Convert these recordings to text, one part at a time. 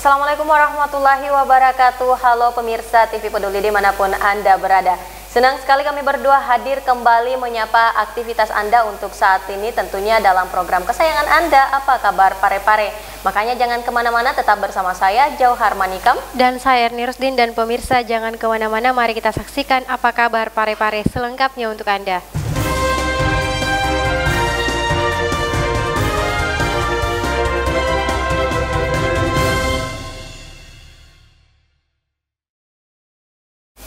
Assalamualaikum warahmatullahi wabarakatuh. Halo pemirsa TV Peduli dimanapun Anda berada. Senang sekali kami berdua hadir kembali menyapa aktivitas Anda untuk saat ini, tentunya dalam program kesayangan Anda, Apa Kabar Pare-Pare. Makanya jangan kemana-mana, tetap bersama saya Jauhar Manikam dan saya Erni Rusdin. Dan pemirsa jangan kemana-mana, mari kita saksikan Apa Kabar Pare-Pare selengkapnya untuk Anda.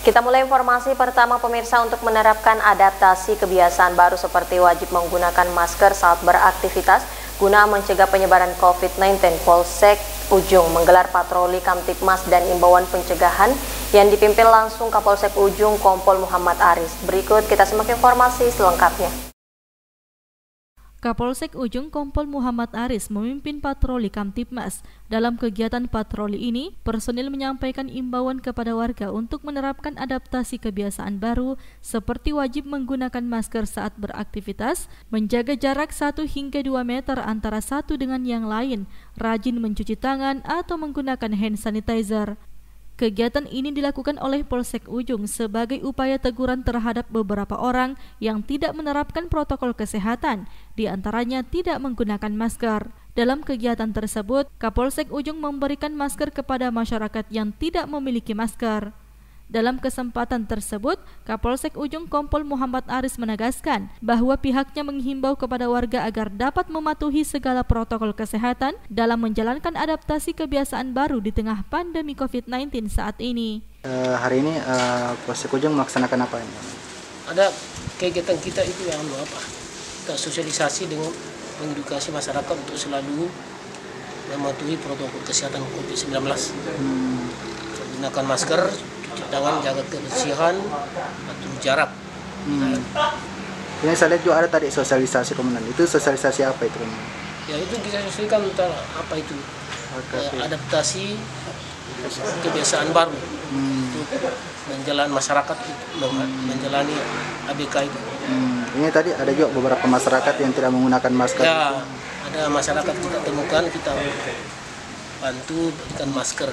Kita mulai informasi pertama pemirsa. Untuk menerapkan adaptasi kebiasaan baru seperti wajib menggunakan masker saat beraktivitas guna mencegah penyebaran COVID-19, Polsek Ujung menggelar patroli Kamtibmas dan imbauan pencegahan yang dipimpin langsung Kapolsek Ujung Kompol Muhammad Aris. Berikut kita simak informasi selengkapnya. Kapolsek Ujung Kompol Muhammad Aris memimpin patroli Kamtibmas. Dalam kegiatan patroli ini, personil menyampaikan imbauan kepada warga untuk menerapkan adaptasi kebiasaan baru seperti wajib menggunakan masker saat beraktivitas, menjaga jarak 1 hingga 2 meter antara satu dengan yang lain, rajin mencuci tangan atau menggunakan hand sanitizer. Kegiatan ini dilakukan oleh Polsek Ujung sebagai upaya teguran terhadap beberapa orang yang tidak menerapkan protokol kesehatan, di antaranya tidak menggunakan masker. Dalam kegiatan tersebut, Kapolsek Ujung memberikan masker kepada masyarakat yang tidak memiliki masker. Dalam kesempatan tersebut, Kapolsek Ujung Kompol Muhammad Aris menegaskan bahwa pihaknya menghimbau kepada warga agar dapat mematuhi segala protokol kesehatan dalam menjalankan adaptasi kebiasaan baru di tengah pandemi COVID-19 saat ini. Hari ini Polsek Ujung melaksanakan apa ini? Ada kegiatan kita itu yang kita sosialisasi dengan mengedukasi masyarakat untuk selalu mematuhi protokol kesehatan COVID-19. Gunakan masker, cuci tangan, jaga kebersihan, atur jarak. Ini saya lihat juga ada tadi sosialisasi komunal. Itu sosialisasi apa itu? Ya itu kita sesuaikan apa itu adaptasi kebiasaan baru untuk menjalani masyarakat, menjalani ABK itu. Ini tadi ada juga beberapa masyarakat yang tidak menggunakan masker. Ya, ada masyarakat kita temukan, kita bantu berikan masker.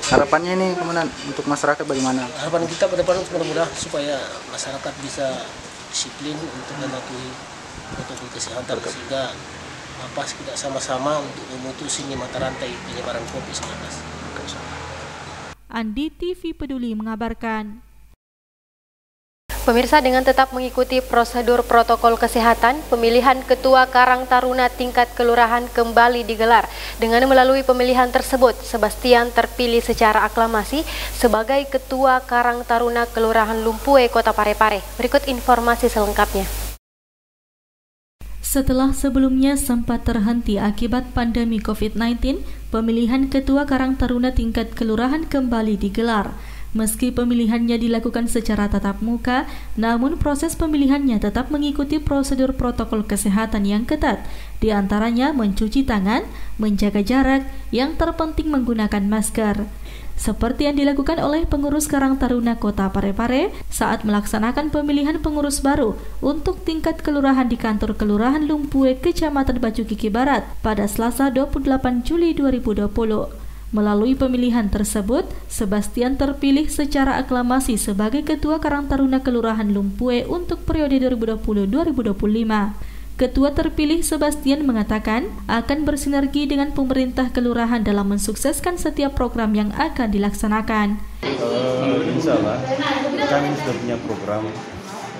Harapannya ini kemudian untuk masyarakat bagaimana? Harapan kita ke depan mudah-mudahan supaya masyarakat bisa disiplin untuk mematuhi protokol kesehatan sehingga kita sama-sama untuk memutus mata rantai penyebaran COVID-19. Andi TV Peduli mengabarkan. Pemirsa, dengan tetap mengikuti prosedur protokol kesehatan, pemilihan Ketua Karang Taruna tingkat kelurahan kembali digelar. Dengan melalui pemilihan tersebut, Sebastian terpilih secara aklamasi sebagai Ketua Karang Taruna Kelurahan Lumpue, Kota Pare-Pare. Berikut informasi selengkapnya. Setelah sebelumnya sempat terhenti akibat pandemi COVID-19, pemilihan Ketua Karang Taruna tingkat kelurahan kembali digelar. Meski pemilihannya dilakukan secara tatap muka, namun proses pemilihannya tetap mengikuti prosedur protokol kesehatan yang ketat, di antaranya mencuci tangan, menjaga jarak, yang terpenting menggunakan masker. Seperti yang dilakukan oleh pengurus Karang Taruna Kota Pare-Pare saat melaksanakan pemilihan pengurus baru untuk tingkat kelurahan di kantor Kelurahan Lumpue, Kecamatan Bacukiki Barat pada Selasa 28 Juli 2020. Melalui pemilihan tersebut, Sebastian terpilih secara aklamasi sebagai Ketua Karang Taruna Kelurahan Lumpue untuk periode 2020-2025. Ketua terpilih Sebastian mengatakan akan bersinergi dengan pemerintah kelurahan dalam mensukseskan setiap program yang akan dilaksanakan. Insya Allah, kami sudah punya program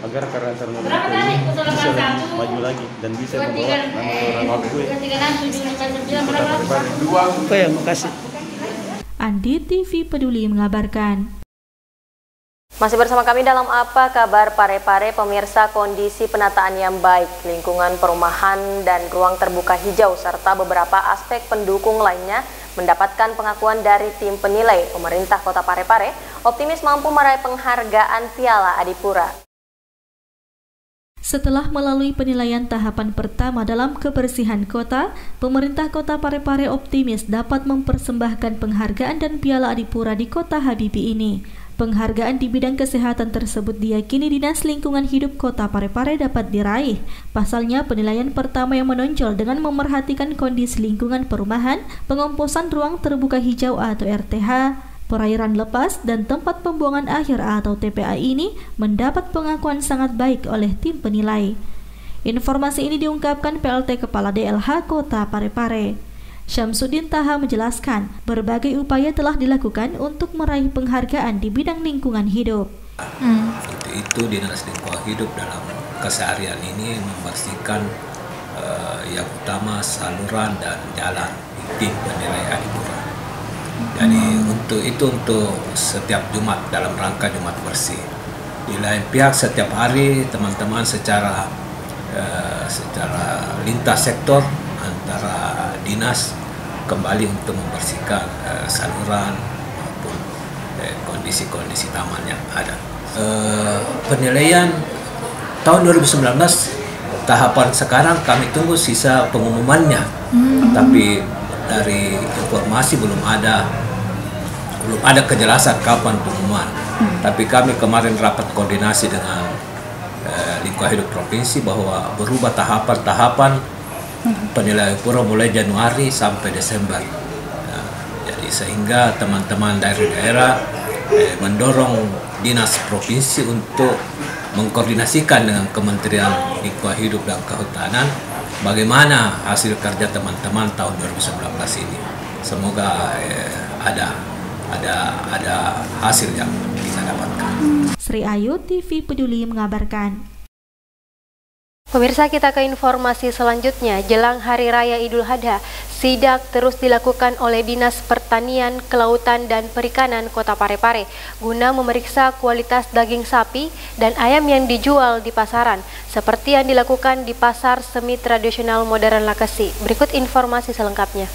agar Karang Taruna Lumpue ini bisa lebih maju lagi dan bisa membawa nama Kelurahan Lumpue. Terima kasih. Andi TV Peduli mengabarkan. Masih bersama kami dalam Apa Kabar Pare-Pare, pemirsa. Kondisi penataan yang baik, lingkungan perumahan dan ruang terbuka hijau serta beberapa aspek pendukung lainnya mendapatkan pengakuan dari tim penilai. Pemerintah Kota Pare-Pare optimis mampu meraih penghargaan Piala Adipura. Setelah melalui penilaian tahapan pertama dalam kebersihan kota, pemerintah Kota Pare-Pare optimis dapat mempersembahkan penghargaan dan Piala Adipura di Kota Habibie ini. Penghargaan di bidang kesehatan tersebut diyakini Dinas Lingkungan Hidup Kota Parepare dapat diraih. Pasalnya, penilaian pertama yang menonjol dengan memerhatikan kondisi lingkungan perumahan, pengomposan ruang terbuka hijau atau RTH, perairan lepas, dan tempat pembuangan akhir atau TPA ini mendapat pengakuan sangat baik oleh tim penilai. Informasi ini diungkapkan PLT Kepala DLH Kota Parepare. Syamsuddin Taha menjelaskan, berbagai upaya telah dilakukan untuk meraih penghargaan di bidang lingkungan hidup. Untuk itu Dinas Lingkungan Hidup dalam keseharian ini membersihkan yang utama saluran dan jalan di tim penilai adipura. Jadi untuk setiap Jumat dalam rangka Jumat bersih. Di lain pihak setiap hari teman-teman secara lintas sektor antara dinas kembali untuk membersihkan saluran maupun kondisi-kondisi taman yang ada. Penilaian tahun 2019 tahapan sekarang kami tunggu sisa pengumumannya, tapi dari informasi belum ada kejelasan kapan pengumuman. Tapi kami kemarin rapat koordinasi dengan Lingkungan Hidup Provinsi bahwa berubah tahapan penilaian pura mulai Januari sampai Desember. Jadi sehingga teman-teman dari daerah mendorong Dinas Provinsi untuk mengkoordinasikan dengan Kementerian Lingkungan Hidup dan Kehutanan bagaimana hasil kerja teman-teman tahun 2019 ini. Semoga ada hasil yang bisa dapatkan. Sri Ayu, TV Peduli mengabarkan. Pemirsa, kita ke informasi selanjutnya. Jelang Hari Raya Idul Adha, sidak terus dilakukan oleh Dinas Pertanian, Kelautan, dan Perikanan Kota Parepare guna memeriksa kualitas daging sapi dan ayam yang dijual di pasaran, seperti yang dilakukan di Pasar Semi Tradisional Modern Lakesi. Berikut informasi selengkapnya.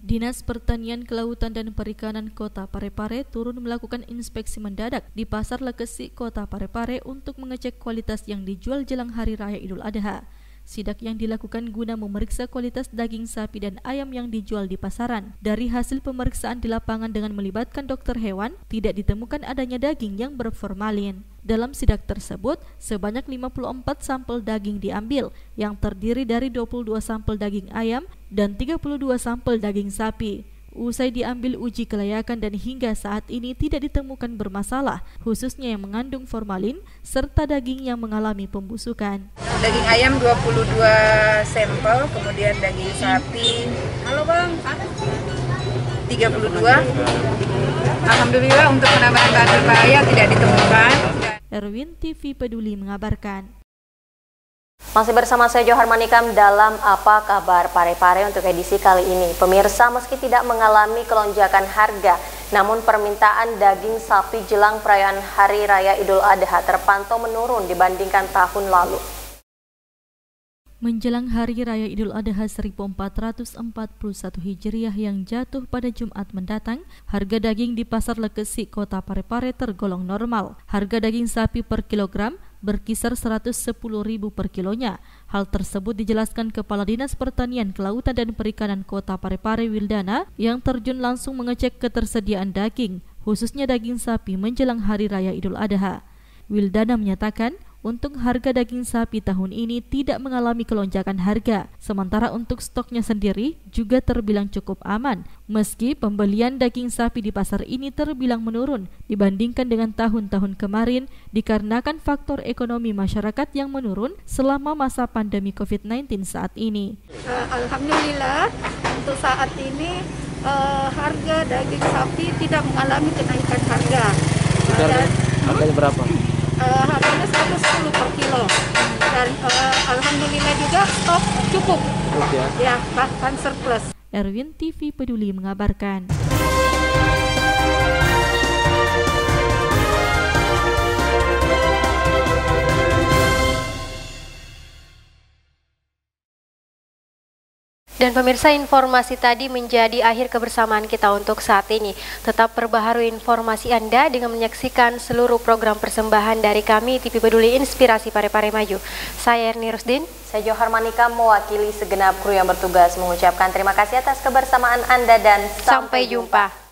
Dinas Pertanian, Kelautan, dan Perikanan Kota Parepare turun melakukan inspeksi mendadak di Pasar Lakesi Kota Parepare untuk mengecek kualitas yang dijual jelang Hari Raya Idul Adha. Sidak yang dilakukan guna memeriksa kualitas daging sapi dan ayam yang dijual di pasaran. Dari hasil pemeriksaan di lapangan dengan melibatkan dokter hewan, tidak ditemukan adanya daging yang berformalin. Dalam sidak tersebut, sebanyak 54 sampel daging diambil, yang terdiri dari 22 sampel daging ayam dan 32 sampel daging sapi. Usai diambil uji kelayakan dan hingga saat ini tidak ditemukan bermasalah, khususnya yang mengandung formalin serta daging yang mengalami pembusukan. Daging ayam 22 sampel, kemudian daging sapi 32. Alhamdulillah untuk penambahan bahan berbahaya tidak ditemukan. Erwin, TV Peduli mengabarkan. Masih bersama saya Johar Manikam dalam Apa Kabar Parepare untuk edisi kali ini. Pemirsa, meski tidak mengalami kelonjakan harga, namun permintaan daging sapi jelang perayaan Hari Raya Idul Adha terpantau menurun dibandingkan tahun lalu. Menjelang Hari Raya Idul Adha 1441 Hijriah yang jatuh pada Jumat mendatang, harga daging di Pasar Lakesi Kota Parepare tergolong normal. Harga daging sapi per kilogram berkisar 110.000 per kilonya. Hal tersebut dijelaskan Kepala Dinas Pertanian, Kelautan, dan Perikanan Kota Parepare Wildana yang terjun langsung mengecek ketersediaan daging, khususnya daging sapi menjelang Hari Raya Idul Adha. Wildana menyatakan, untuk harga daging sapi tahun ini tidak mengalami kelonjakan harga, sementara untuk stoknya sendiri juga terbilang cukup aman, meski pembelian daging sapi di pasar ini terbilang menurun dibandingkan dengan tahun-tahun kemarin dikarenakan faktor ekonomi masyarakat yang menurun selama masa pandemi COVID-19 saat ini. Alhamdulillah untuk saat ini harga daging sapi tidak mengalami kenaikan harga. Harganya berapa? Harganya 110 per kilo dan alhamdulillah juga stok cukup ya, bahkan surplus. Erwin, TV Peduli mengabarkan. Dan pemirsa, informasi tadi menjadi akhir kebersamaan kita untuk saat ini. Tetap perbaharui informasi Anda dengan menyaksikan seluruh program persembahan dari kami TV Peduli Inspirasi Parepare Maju. Saya Erni Rusdin. Saya Johar Manikam mewakili segenap kru yang bertugas mengucapkan terima kasih atas kebersamaan Anda dan sampai jumpa.